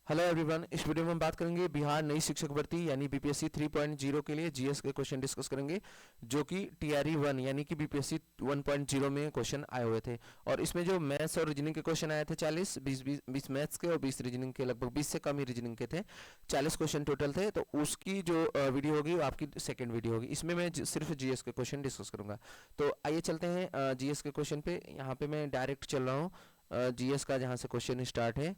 Hello everyone, इस video में हम बात करेंगे बिहार नई शिक्षक भर्ती यानी बीपीएससी 3.0 के लिए जीएस के क्वेश्चन डिस्कस करेंगे, जो कि टीआरई 1 यानी कि बीपीएससी 1.0 में क्वेश्चन आए हुए थे। और इसमें जो मैथ्स और रीजनिंग के क्वेश्चन आए थे 20 मैथ्स के और 20 रीजनिंग के, लगभग 20 से कम ही रीजनिंग के थे। 40 क्वेश्चन टोटल थे। तो उसकी जो वीडियो होगी वो आपकी सेकेंड वीडियो होगी। इसमें मैं सिर्फ जीएस के क्वेश्चन डिस्कस करूंगा। तो आइए चलते हैं जीएस के क्वेश्चन पे। यहाँ पे मैं डायरेक्ट चल रहा हूँ जीएस का, जहाँ से क्वेश्चन स्टार्ट है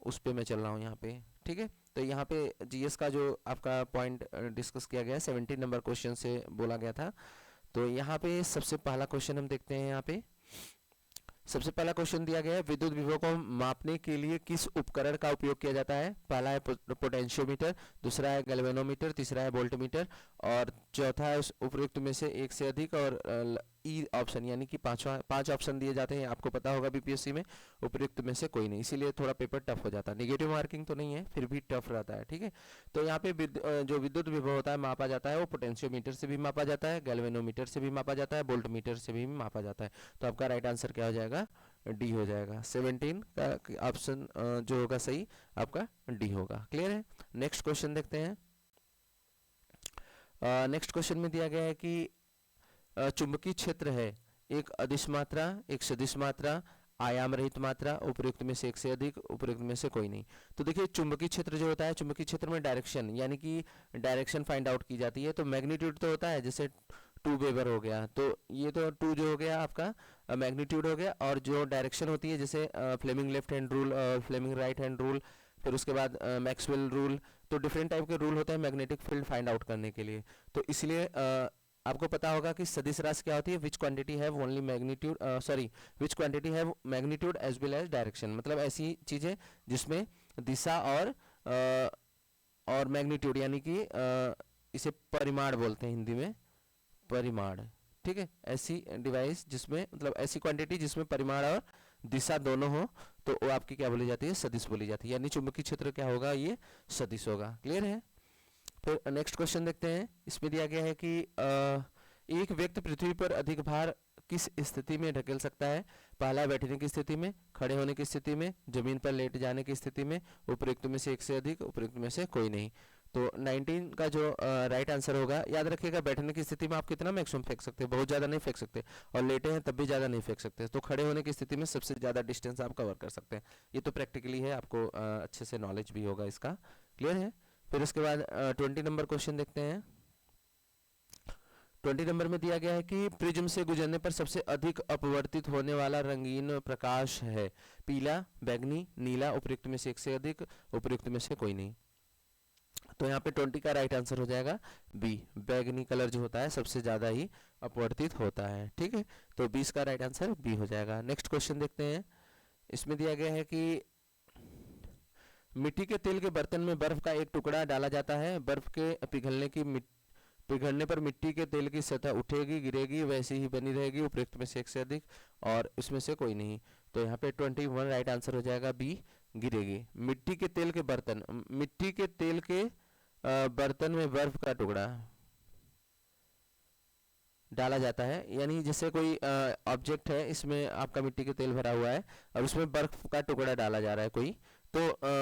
उस पे मैं चल रहा हूँ यहाँ पे। ठीक है, तो यहाँ पे जीएस का जो आपका पॉइंट डिस्कस किया गया है 17 नंबर क्वेश्चन से बोला गया था। तो यहाँ पे सबसे पहला क्वेश्चन हम देखते हैं। यहाँ पे सबसे पहला क्वेश्चन दिया गया है, विद्युत विभव को मापने के लिए किस उपकरण का उपयोग किया जाता है। पहला है पोटेंशियोमीटर, दूसरा है गैल्वेनोमीटर, तीसरा है वोल्टमीटर और चौथा है उस उपयुक्त में से एक से अधिक। और ई ऑप्शन यानी कि पांच ऑप्शन दिए जाते हैं। आपको पता होगा बीपीएससी में उपयुक्त में से कोई नहीं, इसीलिए थोड़ा पेपर टफ हो जाता है। नेगेटिव मार्किंग तो नहीं है, फिर भी टफ रहता है। ठीक है, तो यहाँ पे जो विद्युत विभव होता है मापा जाता है वो पोटेंशियोमीटर से भी मापा जाता है, गैल्वेनोमीटर से भी मापा जाता है, वोल्टमीटर से भी मापा जाता है। तो आपका राइट आंसर क्या हो जाएगा? डी हो जाएगा। 17 का ऑप्शन जो होगा सही आपका डी होगा। क्लियर है? नेक्स्ट क्वेश्चन देखते हैं। नेक्स्ट क्वेश्चन में दिया गया है कि चुंबकीय क्षेत्र है एक अदिश मात्रा, एक सदिश मात्रा, आयाम रहित मात्रा, उपयुक्त में से एक से अधिक, उपयुक्त में से कोई नहीं। तो देखिए चुंबकीय क्षेत्र जो होता है, चुंबकीय क्षेत्र में डायरेक्शन यानी कि डायरेक्शन फाइंड आउट की जाती है। तो मैग्नीट्यूड तो होता है, जैसे 2 वेबर हो गया, तो ये तो 2 जो हो गया आपका मैग्नीट्यूड हो गया। और जो डायरेक्शन होती है जैसे फ्लेमिंग लेफ्ट हैंड रूल और फ्लेमिंग राइट हैंड रूल, फिर उसके बाद मैक्सवेल रूल। तो डिफरेंट टाइप के रूल होते हैं मैग्नेटिक फील्ड फाइंड आउट करने के लिए। तो इसलिए आपको पता होगा कि सदिश राशि क्या होती है, which quantity have only magnitude, sorry which quantity have magnitude as well as direction. मतलब ऐसी चीजें जिसमें दिशा और मैग्नीट्यूड यानी कि इसे परिमाण बोलते हैं हिंदी में, परिमाण। ठीक है, ऐसी डिवाइस जिसमें मतलब ऐसी क्वांटिटी जिसमें परिमाण और दिशा दोनों हो, तो वो आपकी क्या बोली जाती है? सदिश बोली जाती है। यानी चुंबकीय क्षेत्र क्या होगा? ये सदिश होगा। क्लियर है? फिर नेक्स्ट क्वेश्चन देखते हैं। इसमें दिया गया है कि एक व्यक्ति पृथ्वी पर अधिक भार किस स्थिति में ढकेल सकता है। पहला बैठने की स्थिति में, खड़े होने की स्थिति में, जमीन पर लेट जाने की स्थिति में, उपयुक्त में से एक से अधिक, उपयुक्त में से कोई नहीं। तो 19 का जो राइट आंसर होगा, याद रखिएगा बैठने की स्थिति में आप कितना मैक्सिमम फेंक सकते हैं, बहुत ज़्यादा नहीं फेंक सकते, और लेटे हैं तब भी ज़्यादा नहीं फेंक सकते। तो खड़े होने की स्थिति में सबसे ज़्यादा डिस्टेंस आप कवर कर सकते हैं। ये तो प्रैक्टिकली है, आपको अच्छे से नॉलेज भी होगा इसका। क्लियर है? फिर उसके बाद 20 नंबर क्वेश्चन देखते हैं। 20 नंबर में दिया गया है कि प्रिज्म से गुजरने पर सबसे अधिक अपवर्तित होने वाला रंगीन प्रकाश है। पीला, बैगनी, नीला, उपयुक्त में से एक से अधिक, उपयुक्त में से कोई नहीं। तो यहाँ पे 20 का राइट आंसर हो जाएगा बी। बैगनी कलर जो होता है सबसे ज्यादा ही अपवर्तित होता है। ठीक है, तो 20 का राइट आंसर बी हो जाएगा। नेक्स्ट क्वेश्चन देखते हैं। इसमें दिया गया है कि मिट्टी के तेल के बर्तन में बर्फ का एक टुकड़ा डाला जाता है। बर्फ के पिघलने पर मिट्टी के तेल की सतह उठेगी, गिरेगी, वैसी ही बनी रहेगी, उपयुक्त में से एक से अधिक, और इसमें से कोई नहीं। तो यहाँ पे 21 राइट आंसर हो जाएगा बी, गिरेगी। मिट्टी के तेल के बर्तन, मिट्टी के तेल के बर्तन में बर्फ का टुकड़ा डाला जाता है, यानी जैसे कोई ऑब्जेक्ट है, इसमें आपका मिट्टी के तेल भरा हुआ है और उसमें बर्फ का टुकड़ा डाला जा रहा है कोई, तो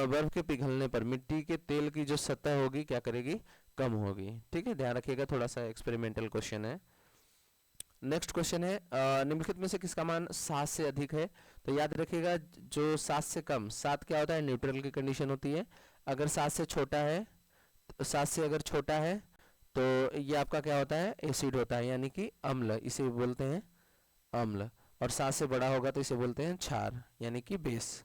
बर्फ के पिघलने पर मिट्टी के तेल की जो सतह होगी क्या करेगी? कम होगी। ठीक है, ध्यान रखिएगा, थोड़ा सा एक्सपेरिमेंटल क्वेश्चन है। नेक्स्ट क्वेश्चन है, निम्नलिखित में से किसका मान 7 से अधिक है। तो याद रखिएगा जो 7 से कम, 7 क्या होता है? न्यूट्रल की कंडीशन होती है। अगर 7 से छोटा है, 7 से अगर छोटा है तो ये आपका क्या होता है? एसिड होता है, यानी कि अम्ल, इसे बोलते हैं अम्ल। और 7 से बड़ा होगा तो इसे बोलते हैं क्षार, यानी कि बेस।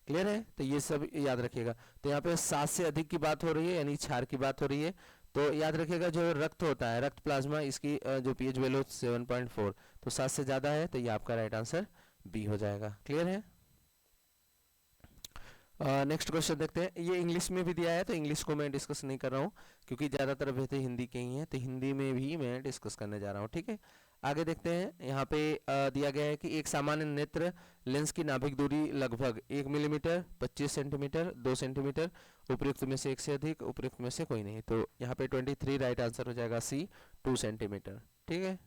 क्लियर है? तो ये सब याद रखिएगा। तो यहाँ पे 7 से अधिक की बात हो रही है, यानी क्षार की बात हो रही है। तो याद रखिएगा जो रक्त होता है, रक्त प्लाज्मा, इसकी जो पीएच वैल्यू 7.4, तो 7 से ज़्यादा है, तो ये आपका राइट आंसर बी हो जाएगा। क्लियर है? नेक्स्ट क्वेश्चन देखते हैं। ये इंग्लिश में भी दिया है, तो इंग्लिश को मैं डिस्कस नहीं कर रहा हूँ क्योंकि ज़्यादातर अभ्यर्थी हिंदी के ही हैं, तो हिंदी में भी मैं डिस्कस करने जा रहा हूँ। ठीक है, आगे देखते हैं। यहाँ पे दिया गया है कि एक सामान्य नेत्र लेंस की नाभिक दूरी लगभग 1 मिलीमीटर, 25 सेंटीमीटर, 2 सेंटीमीटर, उपयुक्त में से एक से अधिक, उपयुक्त में से कोई नहीं। तो यहाँ पे 23 राइट आंसर हो जाएगा सी, 2 सेंटीमीटर। ठीक है,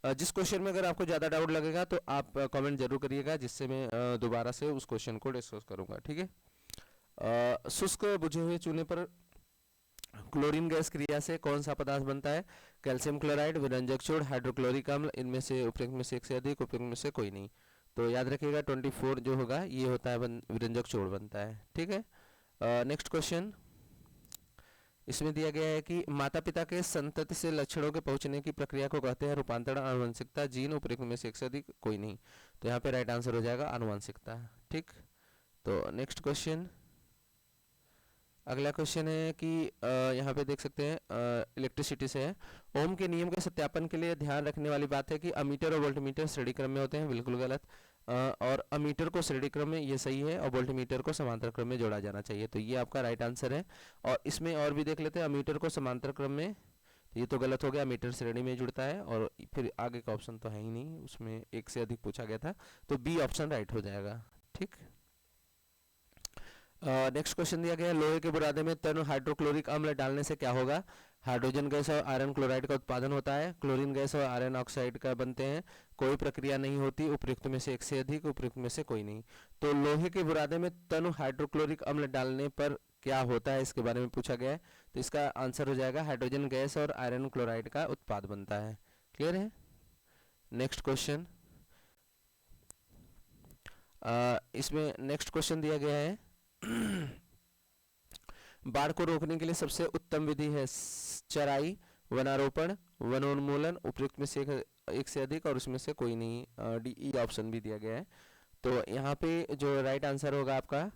जिस क्वेश्चन में अगर आपको ज़्यादा डाउट लगेगा तो आप कमेंट जरूर करिएगा, जिससे मैं दोबारा से उस क्वेश्चन को डिस्कस करूंगा। ठीक है, शुष्क बुझे हुए चूल्हे पर क्लोरीन गैस क्रिया से कौन सा पदार्थ बनता है? कैल्शियम क्लोराइड, विरंजक छोड़, हाइड्रोक्लोरिक अम्ल, इनमें से उपयुक्त में से एक से अधिक, उपयुक्त में से कोई नहीं। तो याद रखिएगा 24 जो होगा ये होता है विरंजक छोड़ बनता है। ठीक है। नेक्स्ट क्वेश्चन इसमें दिया गया है कि माता पिता के संतति से लक्षणों के पहुंचने की प्रक्रिया को कहते हैं रूपांतरण, आनुवंशिकता, जीन, उपयुक्त में से एक से अधिक, कोई नहीं। तो यहाँ पे राइट आंसर हो जाएगा आनुवंशिकता। ठीक, तो नेक्स्ट क्वेश्चन, अगला क्वेश्चन है कि यहाँ पे देख सकते हैं इलेक्ट्रिसिटी से है। ओम के नियम के सत्यापन के लिए ध्यान रखने वाली बात है कि अमीटर और वोल्टमीटर श्रेणी क्रम में होते हैं, बिल्कुल गलत। और अमीटर को श्रेणी क्रम में, ये सही है, और वोल्टमीटर को समांतर क्रम में जोड़ा जाना चाहिए, तो ये आपका राइट आंसर है। और इसमें और भी देख लेते हैं, अमीटर को समांतर क्रम में, ये तो गलत हो गया, मीटर श्रेणी में जुड़ता है, और फिर आगे का ऑप्शन तो है ही नहीं, उसमें एक से अधिक पूछा गया था, तो बी ऑप्शन राइट हो जाएगा। ठीक, नेक्स्ट क्वेश्चन दिया गया है, लोहे के बुरादे में तनु हाइड्रोक्लोरिक अम्ल डालने से क्या होगा? हाइड्रोजन गैस और आयरन क्लोराइड का उत्पादन होता है, क्लोरीन गैस और आयरन ऑक्साइड का बनते हैं, कोई प्रक्रिया नहीं होती, उपयुक्त में से एक से अधिक, उपयुक्त में से कोई नहीं। तो लोहे के बुरादे में तनु हाइड्रोक्लोरिक अम्ल डालने पर क्या होता है, इसके बारे में पूछा गया है, तो इसका आंसर हो जाएगा हाइड्रोजन गैस और आयरन क्लोराइड का उत्पाद बनता है। क्लियर है? नेक्स्ट क्वेश्चन, इसमें नेक्स्ट क्वेश्चन दिया गया है बाढ़ को रोकने के लिए सबसे उत्तम विधि है चराई, वनारोपण, वनोन्मूलन, उपयुक्त में से एक से अधिक, और उसमें से कोई नहीं। डी ई ऑप्शन भी दिया गया है। तो यहाँ पे जो राइट आंसर होगा आपका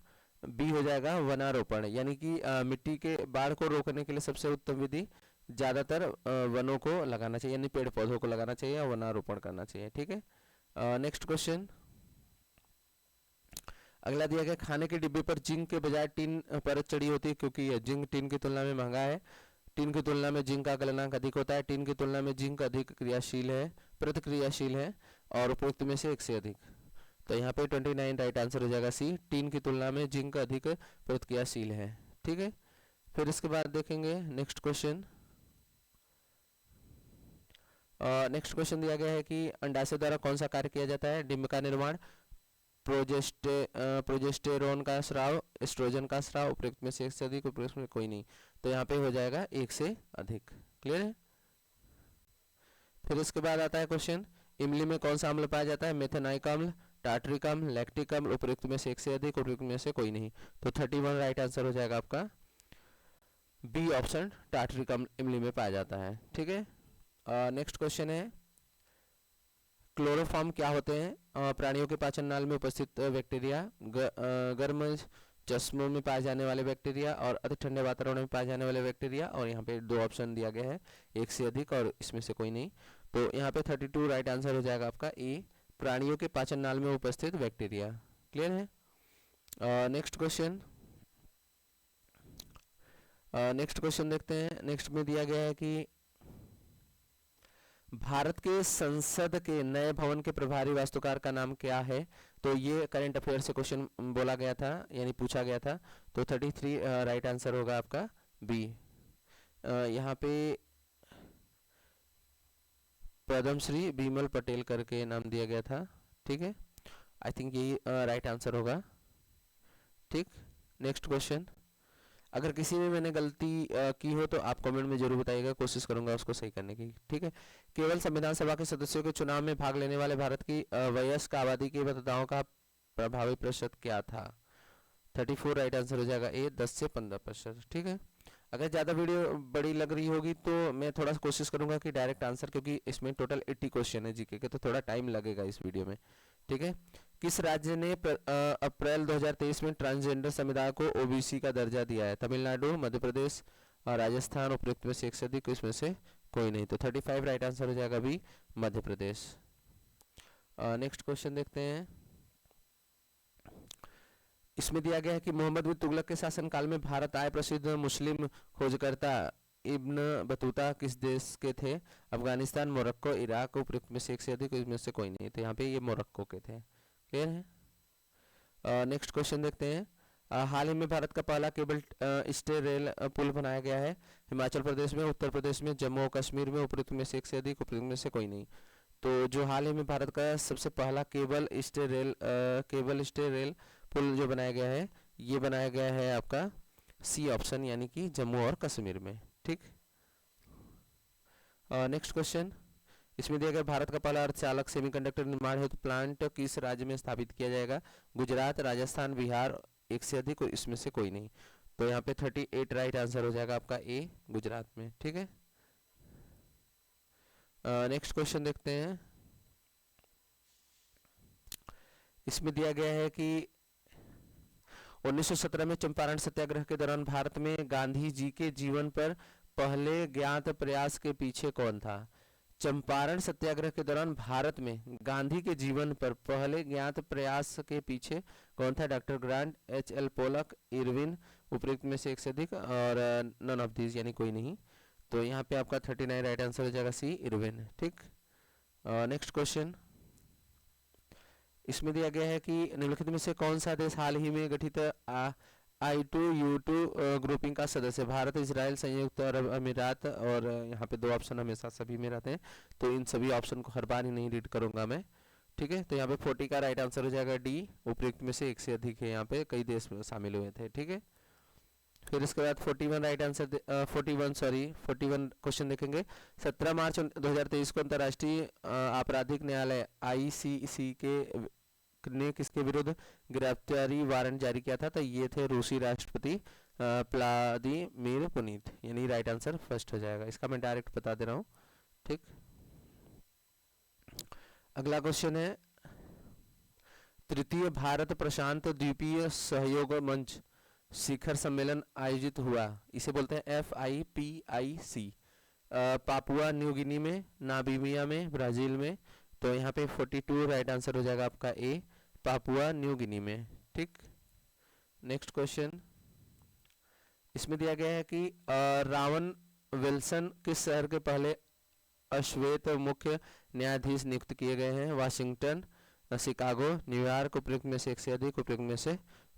बी हो जाएगा, वनारोपण, यानी कि मिट्टी के बाढ़ को रोकने के लिए सबसे उत्तम विधि ज़्यादातर वनों को लगाना चाहिए, यानी पेड़ पौधों को लगाना चाहिए और वनारोपण करना चाहिए। ठीक है। नेक्स्ट क्वेश्चन, अगला दिया गया, खाने के डिब्बे पर जिंक के बजाय टिन परत चढ़ी होती है क्योंकि यह जिंक टिन की तुलना में महंगा है, टिन की तुलना में जिंक का गलनांक अधिक होता है, टिन की तुलना में जिंक अधिक क्रियाशील है, प्रतिक्रियाशील है, और उपयुक्त में से एक से अधिक। तो यहाँ पे 29 राइट आंसर हो जाएगा सी, टिन की तुलना में जिंक अधिक प्रतिक्रियाशील है। ठीक है, फिर इसके बाद देखेंगे नेक्स्ट क्वेश्चन। नेक्स्ट क्वेश्चन दिया गया है कि अंडाशय द्वारा कौन सा कार्य किया जाता है? डिंब का निर्माण, प्रोजेस्टेरोन का स्राव, एस्ट्रोजन का स्राव, उपयुक्त में से एक से अधिक, उपयुक्त में कोई नहीं। तो यहाँ पे हो जाएगा एक से अधिक। क्लियर है? फिर इसके बाद आता है क्वेश्चन, इमली में कौन सा अम्ल पाया जाता है? मेथेनाइक अम्ल, टार्टरिक अम्ल, लैक्टिक अम्ल, उपयुक्त में से एक से अधिक, उपयुक्त में से कोई नहीं। तो 31 राइट आंसर हो जाएगा आपका बी ऑप्शन, टार्टरिक अम्ल इमली में पाया जाता है। ठीक है। नेक्स्ट क्वेश्चन है, क्लोरोफॉर्म क्या होते हैं? प्राणियों के पाचन नाल में उपस्थित बैक्टीरिया, गर्म चश्मों में पाए जाने वाले बैक्टीरिया, और अति ठंडे वातावरण में पाए जाने वाले बैक्टीरिया। और यहाँ पे 2 ऑप्शन दिया गया है, एक से अधिक और इसमें से कोई नहीं। तो यहाँ पे 32 राइट आंसर हो जाएगा आपका ए, प्राणियों के पाचन नाल में उपस्थित बैक्टीरिया। क्लियर है? नेक्स्ट क्वेश्चन, नेक्स्ट क्वेश्चन देखते हैं। नेक्स्ट में दिया गया है कि भारत के संसद के नए भवन के प्रभारी वास्तुकार का नाम क्या है? तो ये करंट अफेयर से क्वेश्चन बोला गया था, यानी पूछा गया था। तो 33 राइट आंसर होगा आपका बी। यहाँ पे पद्मश्री बिमल पटेल करके नाम दिया गया था। ठीक है, आई थिंक यही राइट आंसर होगा। ठीक, नेक्स्ट क्वेश्चन, अगर किसी में मैंने गलती की हो तो आप कमेंट में जरूर बताइएगा, कोशिश करूंगा उसको सही करने की। ठीक है, केवल संविधान सभा के सदस्यों के चुनाव में भाग लेने वाले भारत की वयस्क आबादी के मतदाताओं का प्रभावी प्रतिशत क्या था? 34 राइट आंसर हो जाएगा ए, 10 से 15%। ठीक है, अगर ज़्यादा वीडियो बड़ी लग रही होगी तो मैं थोड़ा कोशिश करूंगा कि डायरेक्ट आंसर, क्योंकि इसमें टोटल 80 क्वेश्चन है जीके के, तो थोड़ा टाइम लगेगा इस वीडियो में। ठीक है, किस राज्य ने अप्रैल 2023 में ट्रांसजेंडर समुदाय को ओबीसी का दर्जा दिया है? तमिलनाडु, मध्य प्रदेश, राजस्थान, उपयुक्त में से एक से अधिक, इसमें से कोई नहीं। तो 35 राइट आंसर हो जाएगा भी, मध्य प्रदेश। नेक्स्ट क्वेश्चन देखते हैं। इसमें दिया गया है कि मोहम्मद बिन तुगलक के शासनकाल में भारत आए प्रसिद्ध मुस्लिम खोजकर्ता इब्न बतूता किस देश के थे? अफगानिस्तान, मोरक्को, इराक, उपयुक्त में से एक से अधिक, इसमें से कोई नहीं। तो यहाँ पे ये मोरक्को के थे। क्लियर है? नेक्स्ट क्वेश्चन देखते हैं। हाल ही में भारत का पहला केबल स्टे रेल पुल बनाया गया है हिमाचल प्रदेश में, उत्तर प्रदेश में, जम्मू और कश्मीर में, उपयुक्त में से एक से अधिक, उपयुक्त में से कोई नहीं। तो जो हाल ही में भारत का सबसे पहला केबल स्टे रेल पुल जो बनाया गया है ये बनाया गया है आपका सी ऑप्शन, यानी कि जम्मू और कश्मीर में। ठीक। नेक्स्ट क्वेश्चन, इसमें दिया गया भारत का पहला अर्धचालक सेमीकंडक्टर निर्माण हेतु प्लांट किस राज्य में स्थापित किया जाएगा? गुजरात, राजस्थान, बिहार, एक से अधिक, और इसमें से कोई नहीं। तो यहाँ पे 38 राइट आंसर हो जाएगा आपका ए, गुजरात में। ठीक है। नेक्स्ट क्वेश्चन देखते हैं। इसमें दिया गया है कि 1917 में चंपारण सत्याग्रह के दौरान भारत में गांधी जी के जीवन पर पहले ज्ञात प्रयास के पीछे कौन था? चंपारण सत्याग्रह के दौरान भारत में गांधी के जीवन पर पहले ज्ञात प्रयास के पीछे कौन था? Doctor Grant, H L. Pollock, Irwin, उपयुक्त में से एक से अधिक, और नन ऑफ दीज, यानी कोई नहीं। तो यहाँ पे आपका 39 राइट आंसर हो जाएगा सी, इरविन। ठीक। नेक्स्ट क्वेश्चन, इसमें दिया गया है कि निम्नलिखित में से कौन सा देश हाल ही में गठित I2U2 ग्रुपिंग का सदस्य? भारत, इजराइल, संयुक्त अरब अमीरात, और यहाँ पे दो ऑप्शन हमेशा सभी में रहते हैं, तो इन सभी ऑप्शन को हर बार ही नहीं रीड करूंगा मैं। ठीक है। तो यहाँ पे 40 का राइट आंसर हो जाएगा डी, उपयुक्त में से एक से अधिक है, यहाँ पे कई देश शामिल हुए थे। ठीक है। फिर इसके बाद 41 राइट आंसर 41 क्वेश्चन देखेंगे। 17 मार्च 2023 को अंतर्राष्ट्रीय आपराधिक न्यायालय ICC ने किसके विरुद्ध गिरफ्तारी वारंट जारी किया था? तो ये थे रूसी राष्ट्रपति व्लादिमीर पुतिन, यानी राइट आंसर फर्स्ट हो जाएगा। इसका मैं डायरेक्ट बता दे रहा हूँ। ठीक। अगला क्वेश्चन है, तृतीय भारत प्रशांत द्वीपीय सहयोग मंच शिखर सम्मेलन आयोजित हुआ, इसे बोलते हैं FIPIC, पापुआ न्यू गिनी में, नामीबिया में, ब्राजील में। तो यहाँ पे 42 राइट आंसर हो जाएगा आपका ए, पापुआ न्यू गिनी में। ठीक। नेक्स्ट क्वेश्चन, इसमें दिया गया है कि रावन विल्सन किस शहर के पहले अश्वेत मुख्य न्यायाधीश नियुक्त किए गए हैं? वाशिंगटन, शिकागो, न्यूयॉर्क, उपयुक्त में से एक से अधिक, उपयुक्त में से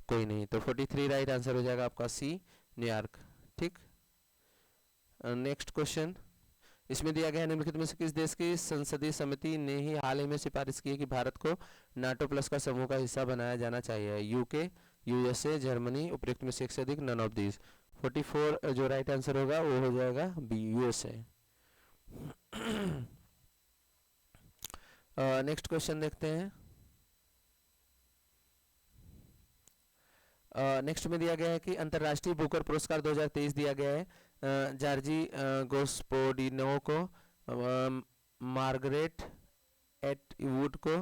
कोई नहीं। तो 43 राइट आंसर हो जाएगा आपका सी, न्यूयॉर्क। ठीक। नेक्स्ट क्वेश्चन, इसमें दिया गया है निम्नलिखित में से किस देश की संसदीय समिति ने ही हाल ही में सिफारिश की है कि भारत को नाटो प्लस का समूह का हिस्सा बनाया जाना चाहिए? UK, USA, जर्मनी, उपयुक्त में से एक से अधिक, नन ऑफ दीज। 44 जो राइट आंसर होगा वो हो जाएगा बी, USA। नेक्स्ट क्वेश्चन देखते हैं। नेक्स्ट में दिया गया है कि अंतर्राष्ट्रीय बुकर पुरस्कार 2023 दिया गया है जॉर्जी गोस्पोडिनो को, मार्गरेट एटवुड को,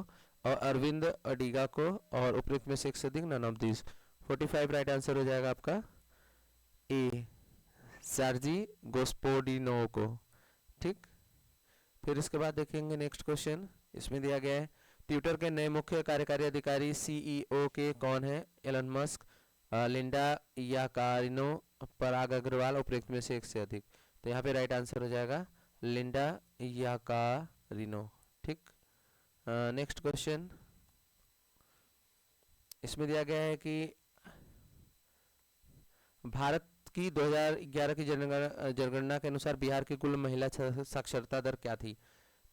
और अरविंद अडिगा को, और उपयुक्त में से एक से अधिक, none of this. 45 right answer हो जाएगा आपका ए, जॉर्जी गोस्पोडिनो को। ठीक। फिर इसके बाद देखेंगे नेक्स्ट क्वेश्चन, इसमें दिया गया है ट्विटर के नए मुख्य कार्यकारी अधिकारी CEO के कौन है? एलन मस्क, लिंडा याकारिनो, पराग अग्रवाल, उपयुक्त में से एक से अधिक। तो यहाँ पे राइट आंसर हो जाएगा लिंडा याकारिनो। ठीक। नेक्स्ट क्वेश्चन, इसमें दिया गया है कि भारत की 2011 की जनगणना के अनुसार बिहार की कुल महिला साक्षरता दर क्या थी?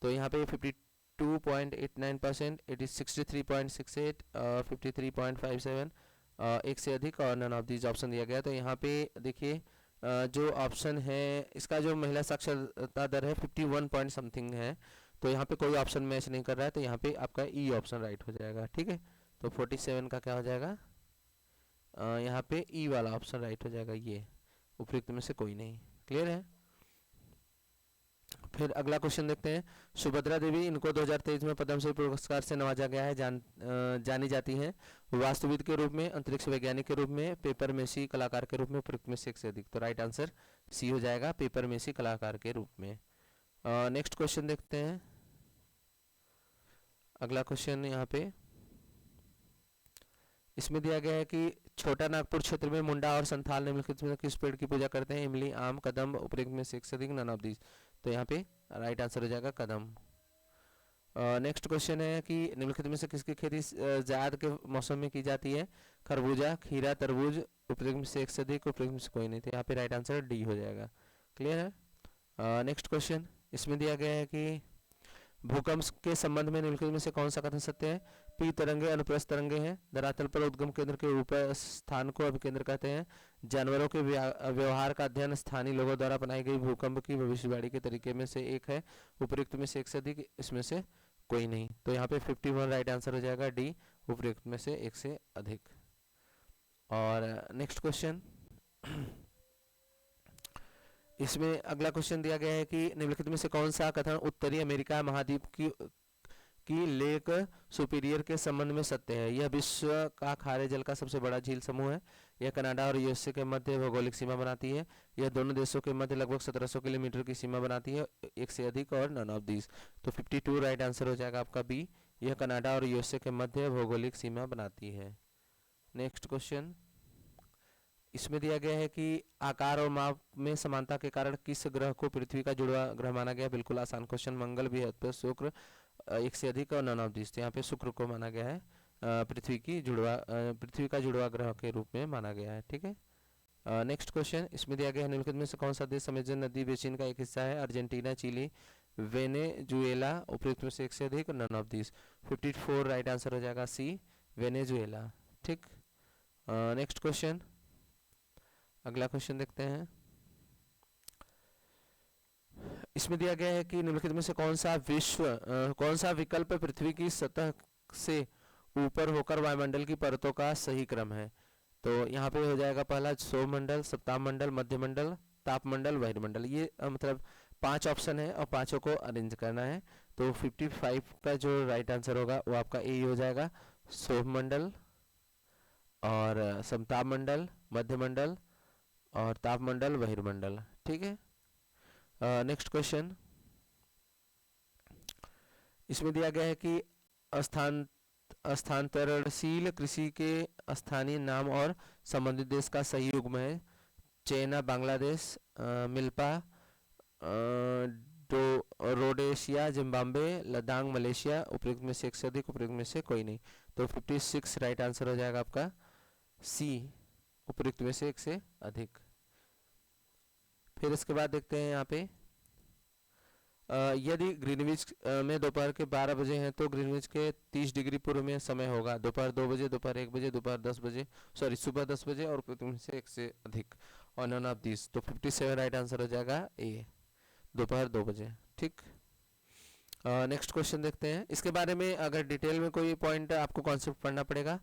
तो यहाँ पे 52.89%, 63.68, 53.57, एक से अधिक, और नन ऑफ दीज ऑप्शन दिया गया। तो यहाँ पे देखिए जो ऑप्शन है इसका जो महिला साक्षरता दर है 51 पॉइंट समथिंग है, तो यहाँ पे कोई ऑप्शन मैच नहीं कर रहा है, तो यहाँ पे आपका ई ऑप्शन राइट हो जाएगा। ठीक है। तो 47 का क्या हो जाएगा? यहाँ पे ई वाला ऑप्शन राइट हो जाएगा, ये उपयुक्त में से कोई नहीं। क्लियर है। फिर अगला क्वेश्चन देखते हैं, सुभद्रा देवी, इनको 2023 में पद्मश्री पुरस्कार से नवाजा गया है, जानी जाती हैं वास्तुविद के रूप में, अंतरिक्ष वैज्ञानिक के रूप में, पेपर मेसी कलाकार के रूप में, उपयुक्त में से एक से अधिक। तो राइट आंसर सी हो जाएगा, पेपर मेसी कलाकार के रूप में। नेक्स्ट क्वेश्चन देखते हैं। अगला क्वेश्चन यहाँ पे इसमें दिया गया है कि छोटा नागपुर क्षेत्र में मुंडा और संथाल निम्नलिखित में किस पेड़ की पूजा करते हैं? इमली, आम, कदम, उपयुक्त में से एक से अधिक, नन ऑफ दीज। तो यहाँ पे राइट आंसर हो जाएगा कदम। नेक्स्ट क्वेश्चन है कि निम्नलिखित में से किसकी खेती जायद के मौसम में की जाती है? खरबूजा, खीरा, तरबूज, उपयुक्त में से एक से अधिक, उपयुक्त में से कोई नहीं। तो यहाँ पे राइट आंसर डी हो जाएगा। क्लियर है। नेक्स्ट क्वेश्चन, इसमें दिया गया है कि भूकंप के संबंध में निम्नलिखित में से कौन सा कथन सत्य है? पी तरंगे अनुप्रस्थ तरंगे हैं। धरातल पर उद्गम केंद्र के ऊपर स्थान को अभिकेंद्र कहते हैं। जानवरों के व्यवहार का अध्ययन स्थानीय लोगों द्वारा बनाई गई भूकंप की भविष्यवाणी के तरीके में से एक है। उपयुक्त में से एक से अधिक, इसमें से कोई नहीं। तो यहाँ पे 51 राइट आंसर हो जाएगा डी, उपयुक्त में से एक से अधिक। और नेक्स्ट क्वेश्चन, इसमें अगला क्वेश्चन दिया गया है कि निम्नलिखित में से कौन सा कथन उत्तरी अमेरिका महाद्वीप की लेक सुपीरियर के संबंध में सत्य है। यह विश्व का खारे जल का सबसे बड़ा झील समूह है। यह कनाडा और यूएसए के मध्य भौगोलिक सीमा बनाती है। यह दोनों देशों के मध्य लगभग 1700 किलोमीटर की सीमा बनाती है, एक से अधिक और नन ऑफ दीज। तो 52 राइट आंसर हो जाएगा आपका बी, यह कनाडा और यूएसए के मध्य भौगोलिक सीमा बनाती है। नेक्स्ट क्वेश्चन, इसमें दिया गया है कि आकार और माप में समानता के कारण किस ग्रह को पृथ्वी का जुड़वा ग्रह माना गया। बिल्कुल आसान क्वेश्चन। मंगल, बृहस्पति, शुक्र, एक से अधिक और नन ऑफ दिस। तो यहाँ पे शुक्र को माना गया है पृथ्वी का जुड़वा ग्रह के रूप में माना गया है। ठीक है। नेक्स्ट क्वेश्चन, इसमें दिया गया है निम्नलिखित में से कौन सा देश अमेजन नदी बेसिन का एक हिस्सा है। अर्जेंटीना, चिली, वेनेजुएला, उपयुक्त में से एक से अधिक, none of this. 54 right answer हो जाएगा सी, वेनेजुएला। ठीक। नेक्स्ट क्वेश्चन, अगला क्वेश्चन देखते हैं। इसमें दिया गया है कि निम्नलिखित में से कौन सा विकल्प पृथ्वी की सतह से ऊपर होकर वायुमंडल की परतों का सही क्रम है। तो यहाँ पे हो जाएगा पहला सौरमंडल, सप्ताहमंडल, मध्यमंडल, तापमंडल, बहिर्मंडल। ये मतलब 5 ऑप्शन है और पांचों को अरेंज करना है। तो 55 का जो राइट आंसर होगा वो आपका ए हो जाएगा, सौरमंडल और समतापमंडल, मध्यमंडल और तापमंडल, बहिर्मंडल। ठीक है। नेक्स्ट क्वेश्चन, इसमें दिया गया है कि स्थानांतरणशील कृषि के स्थानीय नाम और संबंधित देश का सही युग्म है। China, Bangladesh, milpa, Rhodesia, Zimbabwe, Ladakh, Malaysia, उपयुक्त में से एक से अधिक, उपयुक्त में से कोई नहीं। तो 56 राइट आंसर हो जाएगा आपका सी, उपयुक्त में से एक से अधिक। फिर इसके बाद देखते हैं यहाँ पे, यदि ग्रीनविच में दोपहर के 12 बजे हैं तो ग्रीनविच के 30 डिग्री पूर्व में समय होगा। दोपहर 2 बजे, दोपहर 1 बजे, दोपहर 10 बजे, सुबह 10 बजे और उपयुक्त में से एक से अधिक और नन ऑफ दिस। तो 57 राइट आंसर हो जाएगा ए, दोपहर 2 बजे। ठीक। नेक्स्ट क्वेश्चन देखते हैं। इसके बारे में अगर डिटेल में कोई पॉइंट आपको कॉन्सेप्ट पढ़ना पड़ेगा।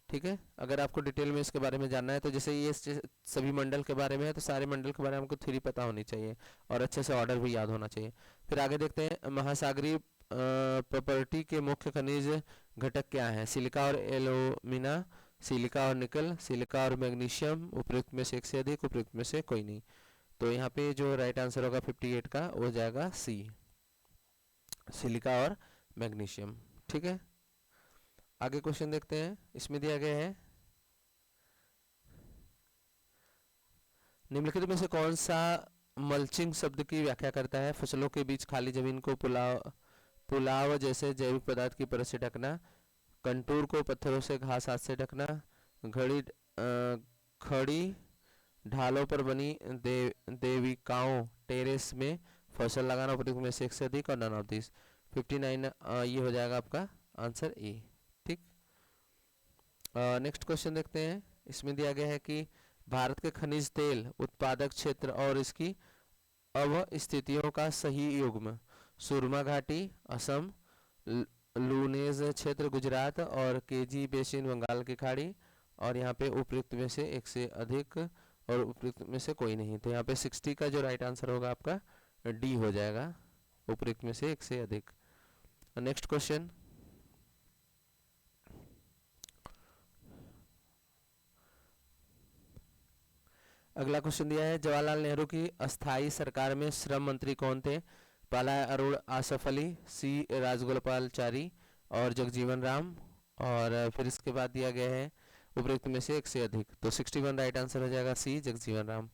ठीक है। अगर आपको डिटेल में इसके बारे में जानना है तो जैसे ये सभी मंडल के बारे में है तो सारे मंडल के बारे में हमको थ्योरी पता होनी चाहिए और अच्छे से ऑर्डर भी याद होना चाहिए। फिर आगे देखते हैं, महासागरीय प्रॉपर्टी के मुख्य खनिज घटक क्या हैं। सिलिका और एल्यूमिना, सिलिका और निकल, सिलिका और मैग्नीशियम, उपयुक्त में से एक से अधिक, उपयुक्त में से कोई नहीं। तो यहाँ पे जो राइट आंसर होगा 58 का वो हो जाएगा सी, सिलिका और मैग्नीशियम। ठीक है। आगे क्वेश्चन देखते हैं। इसमें दिया गया है, निम्नलिखित में से कौन सा मल्चिंग शब्द की व्याख्या करता है। फसलों के बीच खाली जमीन को पुलाव जैसे जैविक पदार्थ की परत से ढकना, कंटूर को पत्थरों से घास हाथ से ढकना, खड़ी ढालों पर बनी देविकाओं टेरेस में फसल लगाना, उपयुक्त में से एक से अधिक और नन ऑफ दिस। 59 ये हो जाएगा आपका आंसर ए। ठीक। नेक्स्ट क्वेश्चन देखते हैं। इसमें दिया गया है कि भारत के खनिज तेल उत्पादक क्षेत्र और इसकी अवस्थितियों का सही युग्म। सुरमा घाटी असम, लूनेज क्षेत्र गुजरात और केजी बेसिन बंगाल की खाड़ी। और यहाँ पे उपयुक्त में से एक से अधिक और उपयुक्त में से कोई नहीं। तो यहाँ पे 60 का जो राइट आंसर होगा आपका डी हो जाएगा, उपयुक्त में से एक से अधिक। नेक्स्ट क्वेश्चन, अगला क्वेश्चन दिया है, जवाहरलाल नेहरू की अस्थाई सरकार में श्रम मंत्री कौन थे। पहला अरुण आसफ अली, सी राजगोपालाचारी और जगजीवन राम। और फिर इसके बाद दिया गया है उपयुक्त में से एक से अधिक। तो 61 राइट आंसर हो जाएगा सी, जगजीवन राम।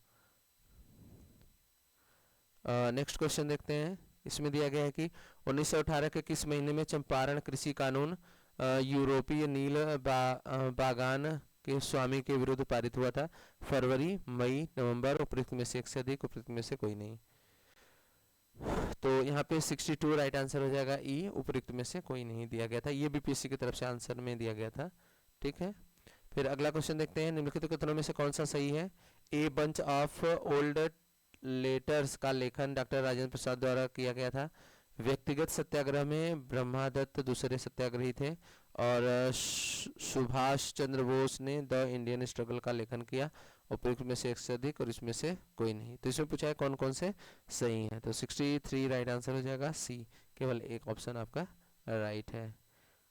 नेक्स्ट क्वेश्चन देखते हैं। इसमें दिया गया है कि 1918 के किस महीने में चंपारण कृषि कानून यूरोपीय नील बागान के स्वामी के विरुद्ध पारित हुआ था। फरवरी, मई, नवंबर, उपयुक्त में से एक से अधिक, उपयुक्त में से कोई नहीं। तो यहाँ पे 62 राइट आंसर हो जाएगा ई, उपयुक्त में से कोई नहीं दिया गया था। ये बीपीएससी की तरफ से आंसर में दिया गया था। ठीक है, फिर अगला क्वेश्चन देखते हैं, निम्नलिखित कथनों में से कौन सा सही है। A bunch of old letters का लेखन डॉक्टर राजेंद्र प्रसाद द्वारा किया गया था। व्यक्तिगत सत्याग्रह में ब्रह्मादत्त दूसरे सत्याग्रही थे और सुभाष चंद्र बोस ने द इंडियन स्ट्रगल का लेखन किया। उपयुक्त में से एक से अधिक और इसमें से कोई नहीं। तो इसमें पूछा है कौन कौन से सही हैं, तो 63 राइट आंसर हो जाएगा सी, केवल एक ऑप्शन आपका राइट है।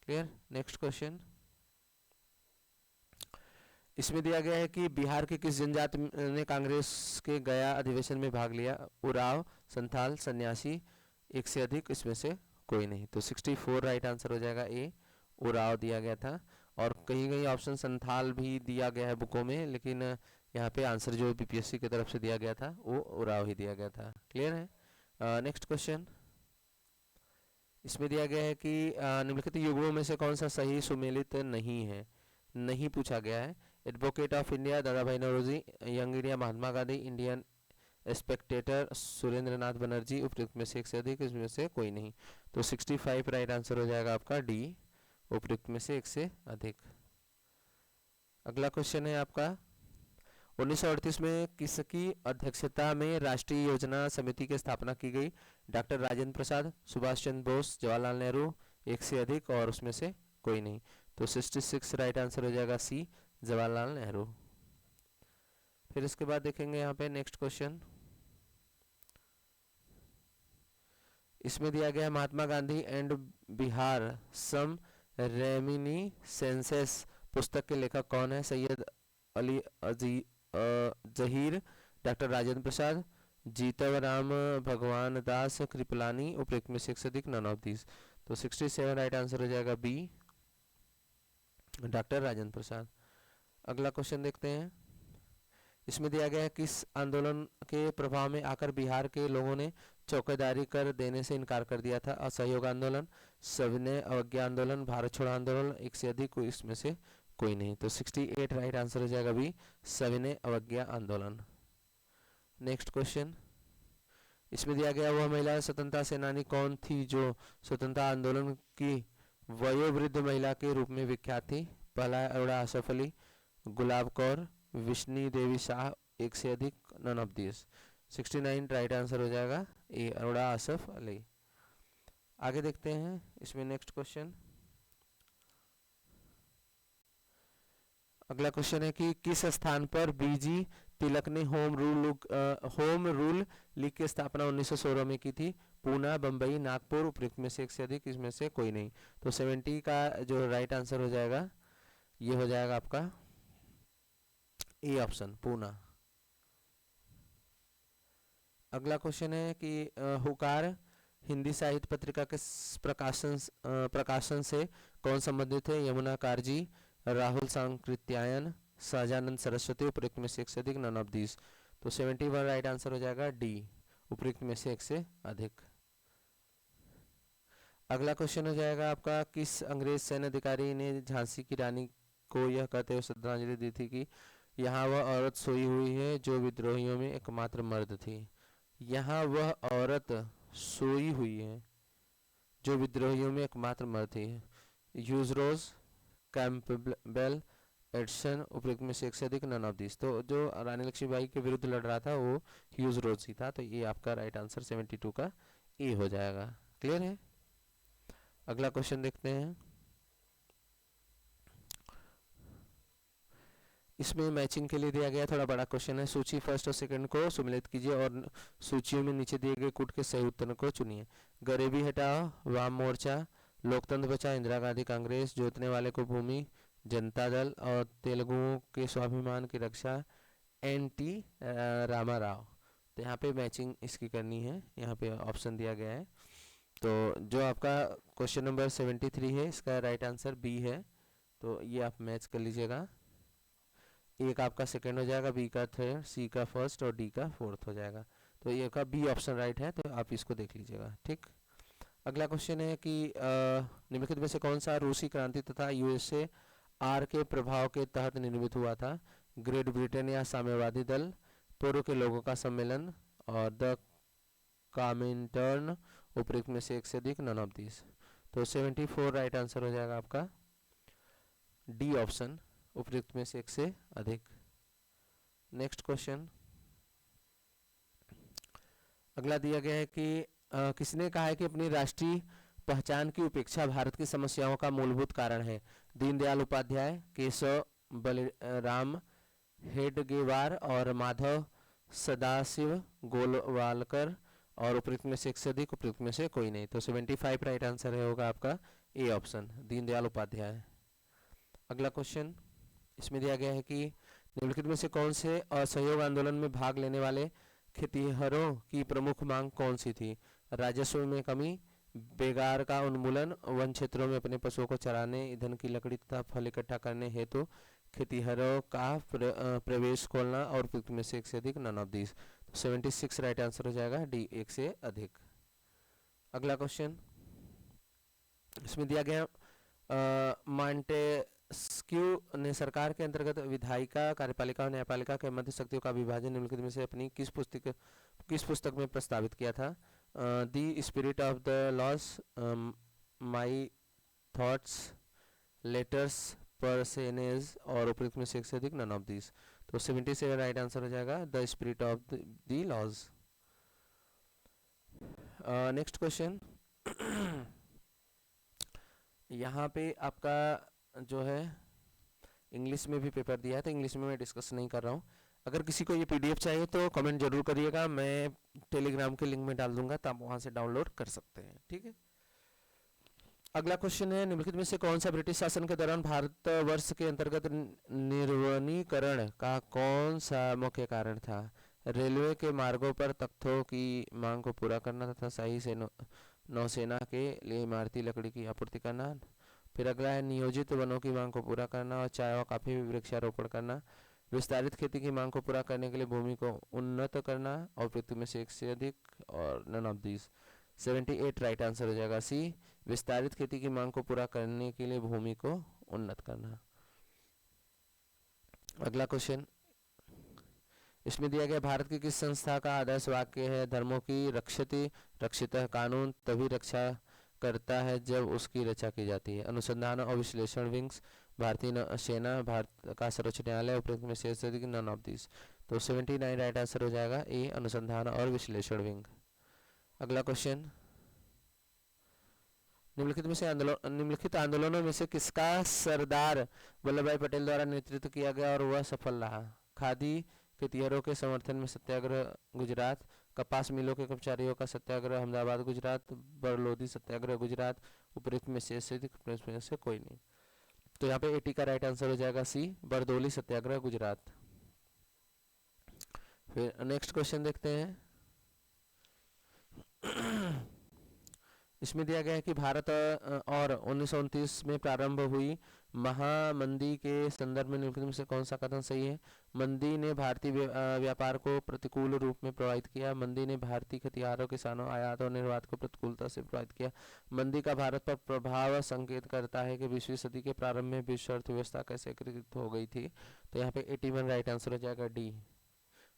क्लियर। नेक्स्ट क्वेश्चन, इसमें दिया गया है कि बिहार के किस जनजाति ने कांग्रेस के गया अधिवेशन में भाग लिया। उराव, संथाल, सन्यासी, एक से अधिक, इसमें से कोई नहीं। तो 64 राइट आंसर हो जाएगा ए, उराव दिया गया था। और कहीं कहीं ऑप्शन संथाल भी दिया गया है बुकों में, लेकिन यहाँ पे आंसर जो बीपीएससी की तरफ से दिया गया था वो उराव ही दिया गया था। क्लियर है। नेक्स्ट क्वेश्चन, इसमें दिया गया है कि निम्नलिखित युग्मों में से कौन सा सही सुमेलित नहीं है। नहीं पूछा गया है। एडवोकेट ऑफ इंडिया दादा भाई Naoroji, young India Mahatma Gandhi, Indian Spectator Surendra नाथ बनर्जी, उपयुक्त में से एक से अधिक, इसमें से कोई नहीं। तो 65 राइट आंसर हो जाएगा आपका डी, उपयुक्त में से एक से अधिक। अगला क्वेश्चन है आपका, 1938 में किसकी अध्यक्षता में राष्ट्रीय योजना समिति की स्थापना की गई। डॉक्टर राजेंद्र प्रसाद, सुभाष चंद्र बोस, जवाहरलाल नेहरू, एक से अधिक और उसमें से कोई नहीं। तो 66 राइट आंसर हो जाएगा सी, जवाहरलाल नेहरू। फिर इसके बाद देखेंगे यहाँ पे नेक्स्ट क्वेश्चन, इसमें दिया गया Mahatma Gandhi and Bihar some reminiscences पुस्तक के लेखक कौन है। सैयद अली जहीर, डॉक्टर राजेंद्र प्रसाद, जीतवराम भगवान दास कृपलानी, उपयुक्त में से एक से अधिक, नन ऑफ दीज। तो 67 राइट आंसर हो जाएगा बी, डॉक्टर राजेंद्र प्रसाद। अगला क्वेश्चन देखते हैं, इसमें दिया गया है किस आंदोलन के प्रभाव में आकर बिहार के लोगों ने चौकीदारी कर देने से इनकार कर दिया था। असहयोग आंदोलन, सविनय अवज्ञा आंदोलन, भारत छोड़ो आंदोलन, एक से अधिक, कोई इसमें से कोई नहीं। तो 68 राइट आंसर हो जाएगा बी, सविनय अवज्ञा आंदोलन। नेक्स्ट क्वेश्चन, इसमें दिया गया वह महिला स्वतंत्रता सेनानी कौन थी जो स्वतंत्रता आंदोलन की वयोवृद्ध महिला के रूप में विख्यात थी। पहला है अरोड़ा आसफ अली, गुलाब कौर, विष्णु देवी शाह, एक से अधिक, none of this. 69 right answer हो जाएगा ए, अरोड़ा आसफ अली। आगे देखते हैं इसमें नेक्स्ट क्वेश्चन, अगला क्वेश्चन है कि किस स्थान पर बीजी तिलक ने होम रूल लीग की स्थापना 1916 में की थी। पूना, बंबई, नागपुर, उपयुक्त में से एक से अधिक, इसमें से कोई नहीं। तो 70 का जो राइट आंसर हो जाएगा ये हो जाएगा आपका ए ऑप्शन, पूना। अगला क्वेश्चन है कि हुकार हिंदी साहित्य पत्रिका के प्रकाशन से कौन संबंधित है। यमुना कारजी, राहुल सांकृत्यायन, सहजानंद सरस्वती, उपयुक्त में से एक से अधिक, नन ऑफ दीज। तो 71 राइट आंसर हो जाएगा डी, उपयुक्त में से एक से अधिक। अगला क्वेश्चन हो जाएगा आपका, किस अंग्रेज सैन्य अधिकारी ने झांसी की रानी को यह कहते हुए श्रद्धांजलि दी थी कि यहाँ वह औरत सोई हुई है जो विद्रोहियों में एकमात्र मर्द थी। यहाँ वह औरत सोई हुई है जो विद्रोहियों में एकमात्र मर्द थी। ह्यूज रोज, कैंपबेल, एडसन, उपयुक्त में से एक से अधिक, नन ऑफ दिस। तो जो रानी लक्ष्मीबाई के विरुद्ध लड़ रहा था वो ह्यूज रोज ही था। तो ये आपका राइट आंसर 72 का ए हो जाएगा। क्लियर है। अगला क्वेश्चन देखते हैं, इसमें मैचिंग के लिए दिया गया थोड़ा बड़ा क्वेश्चन है। सूची फर्स्ट और सेकंड को सम्मिलित कीजिए और सूचियों में नीचे दिए गए कूट के सही उत्तर को चुनिए। गरीबी हटाओ, वाम मोर्चा, लोकतंत्र बचाओ, इंदिरा गांधी कांग्रेस, जोतने वाले को भूमि, जनता दल, और तेलुगुओं के स्वाभिमान की रक्षा, एनटी रामाराव। तो यहाँ पे मैचिंग इसकी करनी है, यहाँ पे ऑप्शन दिया गया है। तो जो आपका क्वेश्चन नंबर 73 है इसका राइट आंसर बी है। तो ये आप मैच कर लीजिएगा, एक आपका सेकंड हो जाएगा, बी का थर्ड, सी का फर्स्ट और डी का फोर्थ हो जाएगा। तो ये का बी ऑप्शन राइट है, तो आप इसको देख लीजिएगा। ठीक। अगला क्वेश्चन है कि निम्नलिखित में से कौन सा रूसी क्रांति तथा यूएसए आर के प्रभाव के तहत निर्मित हुआ था। ग्रेट ब्रिटेन या साम्यवादी दल, पूर्व के लोगों का सम्मेलन, और द कॉमिंटर्न, उपयुक्त में से एक से अधिक, नन ऑफ दिस। तो 74 राइट आंसर हो जाएगा आपका डी ऑप्शन, उपयुक्त में से एक से अधिक। नेक्स्ट क्वेश्चन अगला दिया गया है कि किसने कहा है कि अपनी राष्ट्रीय पहचान की उपेक्षा भारत की समस्याओं का मूलभूत कारण है? दीनदयाल उपाध्याय, केशव बलिराम हेडगेवार और माधव सदाशिव गोलवालकर, और उपयुक्त में से एक से अधिक, उपयुक्त में से कोई नहीं। तो 75 राइट आंसर है होगा आपका ए ऑप्शन, दीनदयाल उपाध्याय। अगला क्वेश्चन इसमें दिया गया है कि निम्नलिखित में से कौन से असहयोग आंदोलन में भाग लेने वाले खेतिहरों की प्रमुख मांग कौन सी थी? राजस्व में कमी, बेगार का उन्मूलन, वन क्षेत्रों में अपने पशुओं को चराने, ईंधन की लकड़ी तथा फल इकट्ठा करने हेतु खेतिहरों का प्रवेश खोलना, और उपयुक्त में से एक से अधिक, none of this. 76 right answer हो जाएगा डी, एक से अधिक। अगला क्वेश्चन इसमें दिया गया मॉन्टेस्क्यू ने सरकार के अंतर्गत विधायिका, कार्यपालिका और न्यायपालिका के मध्य शक्तियों का विभाजन निम्नलिखित में से अपनी किस पुस्तक में प्रस्तावित किया था? The spirit of the laws, my thoughts, letters पर्सेनेज, और उपयुक्त में से एक से अधिक, नन ऑफ दिस। तो 77 राइट आंसर हो जाएगा the spirit of the laws. Next question यहाँ पे आपका जो है इंग्लिश में भी पेपर दिया है, तो इंग्लिश में मैं डिस्कस नहीं कर रहा हूँ। अगर किसी को ये पीडीएफ चाहिए तो कमेंट जरूर करिएगा, मैं टेलीग्राम के लिंक में डाल दूंगा, तो आप वहाँ से डाउनलोड कर सकते हैं, ठीक है। अगला क्वेश्चन है निम्नलिखित में से कौन सा ब्रिटिश शासन के दौरान भारतवर्ष के अंतर्गत निर्वनीकरण का कौन सा मुख्य कारण था? रेलवे के मार्गों पर तख्तों की मांग को पूरा करना तथा शाही से नौसेना के लिए इमारती लकड़ी की आपूर्ति करना। फिर अगला है नियोजित वनों की मांग को पूरा करना और चाय और काफी वृक्षारोपण करना। विस्तारित खेती की मांग को पूरा करने के लिए भूमि को उन्नत करना, और पृथ्वी में से एक से अधिक, और none of this. 78 right answer हो जाएगा सी, विस्तारित खेती की मांग को पूरा करने के लिए भूमि को उन्नत करना। अगला क्वेश्चन इसमें दिया गया भारत की किस संस्था का आदर्श वाक्य है? धर्मों की रक्षति रक्षितः, कानून तभी रक्षा करता है जब उसकी रक्षा की जाती है। अनुसंधान और विश्लेषण विंग्स, भारतीय सेना, भारत का सर्वोच्च न्यायालय, उपयुक्त में से अधिक, नन ऑफ दिस। तो 79 राइट आंसर हो जाएगा ए, अनुसंधान और विश्लेषण विंग। अगला क्वेश्चन निम्नलिखित आंदोलनों में से किसका सरदार वल्लभ भाई पटेल द्वारा नेतृत्व किया गया और वह सफल रहा? खादी खेतिहरों के समर्थन में सत्याग्रह गुजरात, कपास मिलों के कर्मचारियों का सत्याग्रह अहमदाबाद गुजरात, बरलोदी सत्याग्रह गुजरात, उपयुक्त में से कोई नहीं। तो यहाँ पे 80 का राइट आंसर हो जाएगा सी, बरदौली सत्याग्रह गुजरात। फिर नेक्स्ट क्वेश्चन देखते हैं। इसमें दिया गया है कि भारत और 1929 में प्रारंभ हुई महामंदी के संदर्भ में निम्नलिखित में से कौन सा कथन सही है? मंदी ने भारतीय व्यापार को प्रतिकूल रूप में प्रभावित किया। मंदी ने भारतीय खेतिहरों, किसानों, आयात और निर्यात को प्रतिकूलता से प्रभावित किया। मंदी का भारत पर प्रभाव संकेत करता है कि 20वीं सदी के प्रारंभ में विश्व अर्थव्यवस्था कैसे एकीकृत हो गई थी। तो यहाँ पे 81 राइट आंसर हो जाएगा डी,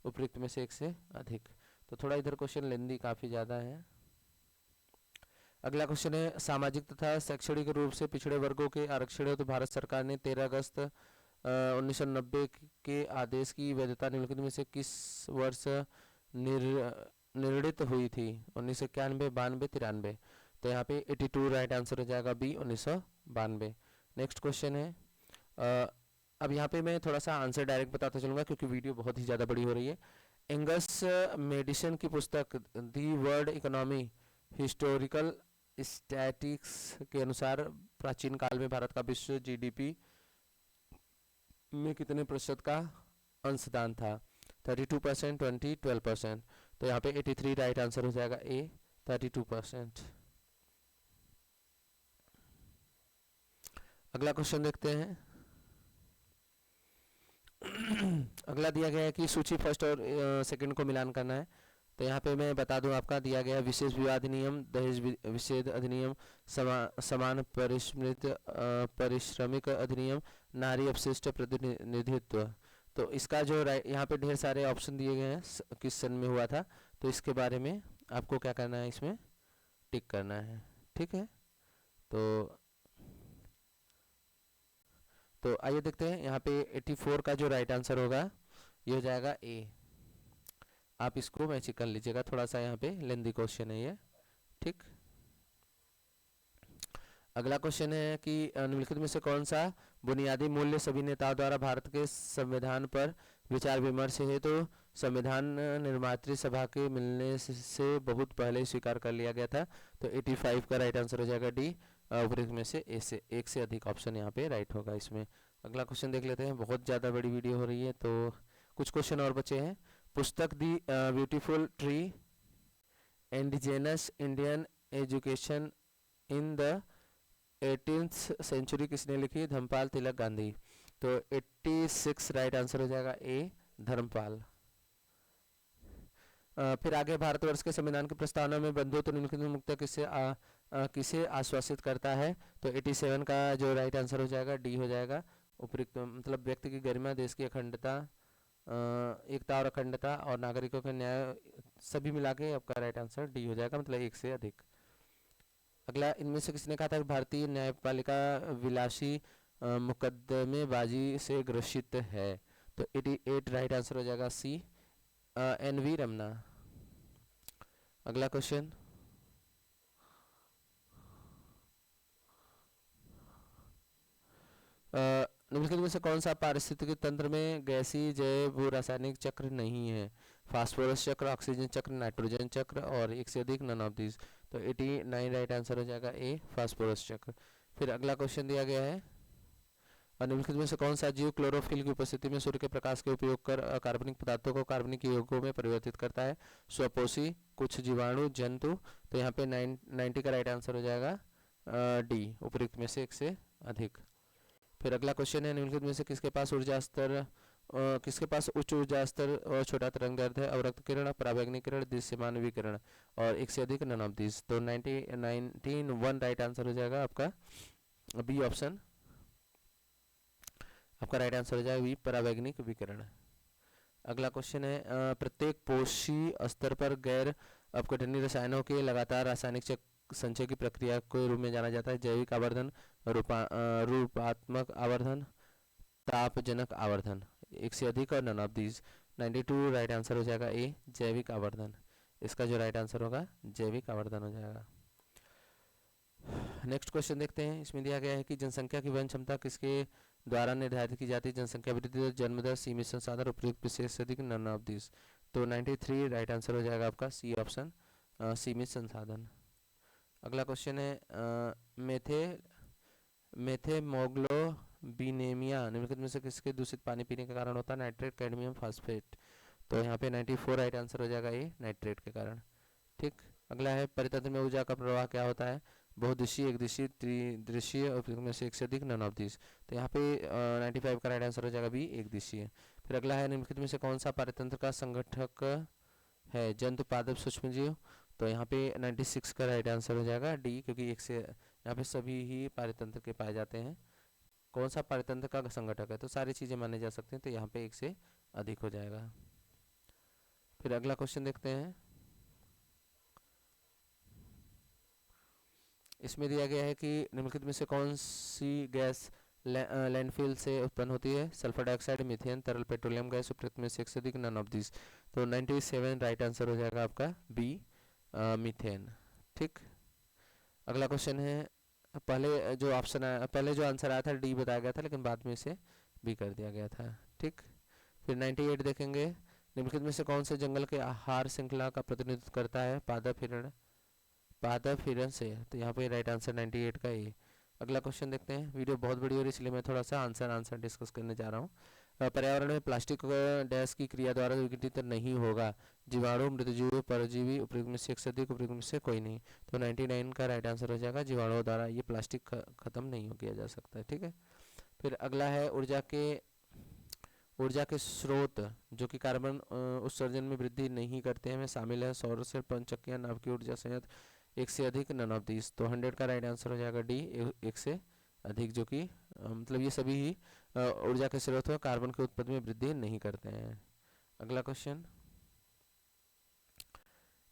उपयुक्त में से एक से अधिक। तो थोड़ा इधर क्वेश्चन लेंदी काफी ज्यादा है। अगला क्वेश्चन है सामाजिक तथा शैक्षणिक रूप से पिछड़े वर्गों के आरक्षण हेतु भारत सरकार ने 13 अगस्त 1990 के आदेश की वैधता निम्नलिखित में से किस वर्ष निर्णित हुई थी? 1991, 92, 93। तो यहाँ पे 82 राइट आंसर हो जाएगा बी, 1992। नेक्स्ट क्वेश्चन है अब यहाँ पे मैं थोड़ा सा आंसर डायरेक्ट बताता चलूंगा क्योंकि वीडियो बहुत ही ज़्यादा बड़ी हो रही है। एंगस मेडिसन की पुस्तक the world economy historical statics के अनुसार प्राचीन काल में भारत का विश्व जीडीपी में कितने प्रतिशत का अंशदान था? 32%, 20, 12%। तो यहाँ पे 83 राइट आंसर हो जाएगा ए, 32%। अगला क्वेश्चन देखते हैं। अगला दिया गया है कि सूची फर्स्ट और सेकंड को मिलान करना है। तो यहाँ पे मैं बता दूं आपका दिया गया विशेष विवाह अधिनियम, दहेज विच्छेद अधिनियम, समान परिश्रमिक अधिनियम, नारी अपशिष्ट प्रतिनिधित्व। तो इसका जो यहाँ पे ढेर सारे ऑप्शन दिए गए हैं किस सन में हुआ था, तो इसके बारे में आपको क्या करना है, इसमें टिक करना है। ठीक है, तो आइए देखते हैं यहाँ पे 84 का जो राइट आंसर होगा ये हो जाएगा ए। आप इसको मैच कर लीजिएगा, थोड़ा सा यहाँ पे लेंदी क्वेश्चन है ये। ठीक, अगला क्वेश्चन है कि निम्नलिखित में से कौन सा बुनियादी मूल्य सभी नेताओं द्वारा भारत के संविधान पर विचार विमर्श हेतु संविधान निर्मात्री सभा के मिलने से बहुत पहले स्वीकार कर लिया गया था। तो 85 का राइट आंसर हो जाएगा डी। उपरोक्त में से एक से अधिक ऑप्शन यहाँ पे राइट होगा इसमें। अगला क्वेश्चन देख लेते हैं, बहुत ज़्यादा बड़ी वीडियो हो रही है तो कुछ क्वेश्चन और बचे हैं। पुस्तक the beautiful tree indigenous Indian education in the 18th century किसने लिखी? धर्मपाल तिलक गांधी। तो 86 राइट आंसर हो जाएगा ए, धर्मपाल। फिर आगे, भारतवर्ष के संविधान की प्रस्तावना में बंधुत्व निम्नलिखित में मुक्त किसे आश्वासित करता है? तो 87 का जो राइट आंसर हो जाएगा डी हो जाएगा। उपयुक्त मतलब व्यक्ति की गरिमा, देश की अखंडता, एकता और अखंडता और नागरिकों के न्याय सभी मिला के आपका राइट आंसर डी हो जाएगा, मतलब एक से अधिक। अगला, इनमें से किसने कहा था भारतीय न्यायपालिका विलासी मुकदमेबाजी से ग्रसित है? तो 88 राइट आंसर हो जाएगा सी, एन वी रमना। अगला क्वेश्चन, निम्नलिखित में से कौन सा पारिस्थितिकी तंत्र में गैसीय जैव रासायनिक चक्र नहीं है? फास्फोरस चक्र, ऑक्सीजन चक्र, नाइट्रोजन चक्र और एक से अधिक, नन ऑफ दिस। तो 89 राइट आंसर हो जाएगा ए, फास्फोरस चक्र। फिर अगला क्वेश्चन दिया गया है, निम्नलिखित में से कौन सा जीव क्लोरोफिल की उपस्थिति में सूर्य के प्रकाश के उपयोग कर कार्बनिक पदार्थों को कार्बनिक यौगिकों में परिवर्तित करता है? स्वपोषी, कुछ जीवाणु, जंतु। तो यहाँ पे 90 का राइट आंसर हो जाएगा डी, उपयुक्त में से एक से अधिक। फिर अगला क्वेश्चन है, निम्नलिखित में से किसके पास उच्च ऊर्जा स्तर और छोटा तरंगदैर्ध्य है? अवरक्त किरण, पराबैंगनी किरण, दृश्यमान विकिरण और एक से अधिक, नन ऑफ दिस। तो 1 राइट आंसर हो जाएगा आपका बी ऑप्शन, आपका राइट आंसर हो जाएगा बी, पराबैंगनिक विकिरण। अगला क्वेश्चन है, प्रत्येक पोषी स्तर पर गैर अपघटनीय रसायनों के लगातार रासायनिक संचय की प्रक्रिया के रूप में जाना जाता है? जैविक आवर्धन, रूपात्मक आवर्धन, तापजनक आवर्धन, एक से अधिक और none of these. 92 right answer हो जाएगा ए, जैविक आवर्धन। इसका जो राइट आंसर होगा जैविक आवर्धन हो जाएगा। नेक्स्ट क्वेश्चन देखते हैं, इसमें दिया गया है कि जनसंख्या की वहन क्षमता किसके द्वारा निर्धारित की जाती है? जनसंख्या वृद्धि दर, जन्म दर, सीमित संसाधन, उपयुक्त विशेष से अधिक, नन ऑफ दिस। तो 93 राइट आंसर हो जाएगा आपका सी ऑप्शन, सीमित संसाधन। अगला क्वेश्चन है, मेथेमोग्लोबिनेमिया निम्नलिखित में से किसके दूषित पानी पीने के कारण होता है? Nitrate, cadmium, phosphate. तो यहाँ पे 94 राइट आंसर हो जाएगा ये, नाइट्रेट के कारण। ठीक, अगला है, परितंत्र में ऊर्जा का प्रवाह क्या होता है? बहुदिशीय, एकदिशीय, त्रिदिशीय और में से एक से अधिक, नन ऑफ दिस। तो यहाँ पे 95 का राइट आंसर हो जाएगा बी, एकदिशीय। फिर अगला है, निम्नलिखित में से कौन सा परितंत्र का संगठक है? जंतु, पादप, सूक्ष्मजीव। तो यहाँ पे 96 का राइट आंसर हो जाएगा डी, क्योंकि एक से यहाँ पे सभी ही पारितंत्र के पाए जाते हैं। कौन सा पारितंत्र का संगठक है? तो सारी चीज़ें माने जा सकते हैं, तो यहाँ पे एक से अधिक हो जाएगा। फिर अगला क्वेश्चन देखते हैं, इसमें दिया गया है कि निम्नलिखित में से कौन सी गैस लैंडफिल से उत्पन्न होती है? सल्फर डाइऑक्साइड, मीथेन, तरल पेट्रोलियम गैस, उपयुक्त में से एक से अधिक, नन ऑफ दिस। तो 97 राइट आंसर हो जाएगा आपका बी, मीथेन। ठीक, अगला क्वेश्चन है, पहले जो आंसर आया था डी बताया गया था, लेकिन बाद में इसे बी कर दिया गया था। ठीक, फिर 98 देखेंगे, निम्नलिखित में से कौन से जंगल के आहार श्रृंखला का प्रतिनिधित्व करता है? पादप हिरण से। तो यहाँ पे राइट आंसर 98 का ए। अगला क्वेश्चन देखते हैं, वीडियो बहुत बड़ी हो रही है इसलिए मैं थोड़ा सा आंसर डिस्कस करने जा रहा हूँ। पर्यावरण में प्लास्टिक डैश की क्रिया द्वारा विघटित नहीं होगा? जीवाणु, मृतजीवी, परजीवी, उपयुक्त में से एक से अधिक, उपयुक्त में से कोई नहीं। तो 99 का राइट आंसर हो जाएगा, जीवाणुओं द्वारा ये प्लास्टिक खत्म नहीं किया जा सकता है। ठीक है, फिर अगला है, ऊर्जा के स्रोत जो कि कार्बन उत्सर्जन में वृद्धि नहीं करते हैं में शामिल है? सौर से, पनचक्कियां, नाभिकीय ऊर्जा संयंत्र, एक से अधिक, नन ऑफ दिस। तो 100 का राइट आंसर हो जाएगा डी, एक से अधिक, जो कि मतलब ये सभी ही ऊर्जा के स्रोत हैं, कार्बन के उत्पादन में वृद्धि नहीं करते हैं। अगला क्वेश्चन,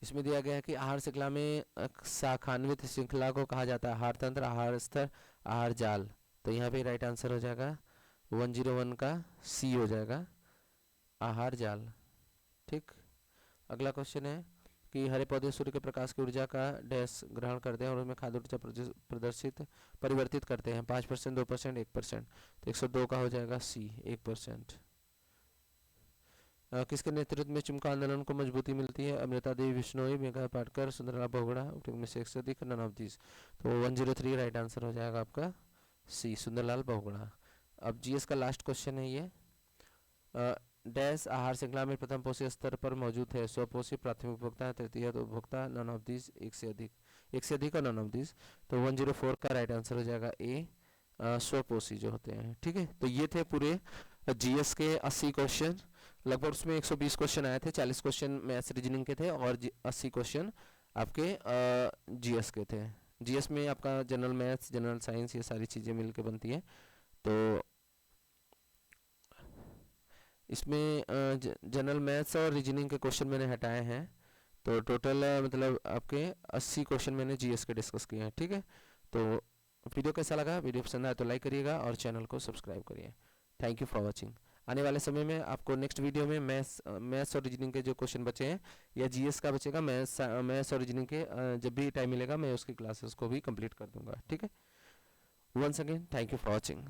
इसमें दिया गया है कि आहार श्रृंखला में शाखान्वित श्रृंखला को कहा जाता है आहार तंत्र, आहार स्तर, आहार जाल। तो यहाँ पे राइट आंसर हो जाएगा 101 का सी हो जाएगा, आहार जाल। ठीक। अगला क्वेश्चन है कि हरे पौधे सूर्य के प्रकाश की ऊर्जा का डैश ग्रहण करते हैं और उसमें खाद्य ऊर्जा प्रदर्शित परिवर्तित करते हैं 5%, 2%, 1%। तो 102 का हो जाएगा सी, 1%। किसके नेतृत्व में चुमका आंदोलन को मजबूती मिलती है? अमृता देवी बिश्नोई, मेघा पाटकर, सुंदरलाल बहुगुणा, में से एक से अधिक, नन ऑफ दिस। तो 103 राइट आंसर हो जाएगा आपका सी, सुंदरलाल बहुगुणा। अब जीएस का लास्ट क्वेश्चन है ये, डैश आहार श्रृंखला में प्रथम पोषी स्तर पर मौजूद है? स्वपोषी, प्राथमिक उपभोक्ता, तृतीय उपभोक्ता, नन ऑफ दिस, एक से अधिक और नन ऑफ दिस। तो 104 का राइट आंसर हो जाएगा ए, स्वपोषी जो होते हैं। ठीक है, तो ये थे पूरे जीएस के 80 क्वेश्चन। लगभग उसमें 120 क्वेश्चन आए थे, 40 क्वेश्चन मैथ्स रीजनिंग के थे और 80 क्वेश्चन आपके जीएस के थे। जीएस में आपका जनरल मैथ्स, जनरल साइंस, ये सारी चीज़ें मिलके बनती है। तो इसमें जनरल मैथ्स और रीजनिंग के क्वेश्चन मैंने हटाए हैं। तो टोटल मतलब आपके 80 क्वेश्चन मैंने जीएस के डिस्कस किए हैं। ठीक है, तो वीडियो कैसा लगा? वीडियो पसंद आया तो लाइक करिएगा और चैनल को सब्सक्राइब करिए। Thank you for watching. आने वाले समय में आपको नेक्स्ट वीडियो में मैथ्स और रीजनिंग के जो क्वेश्चन बचे हैं या जीएस का बचेगा, मैथ्स और रीजनिंग के जब भी टाइम मिलेगा मैं उसकी क्लासेस को भी कंप्लीट कर दूंगा। ठीक है, once again thank you for watching.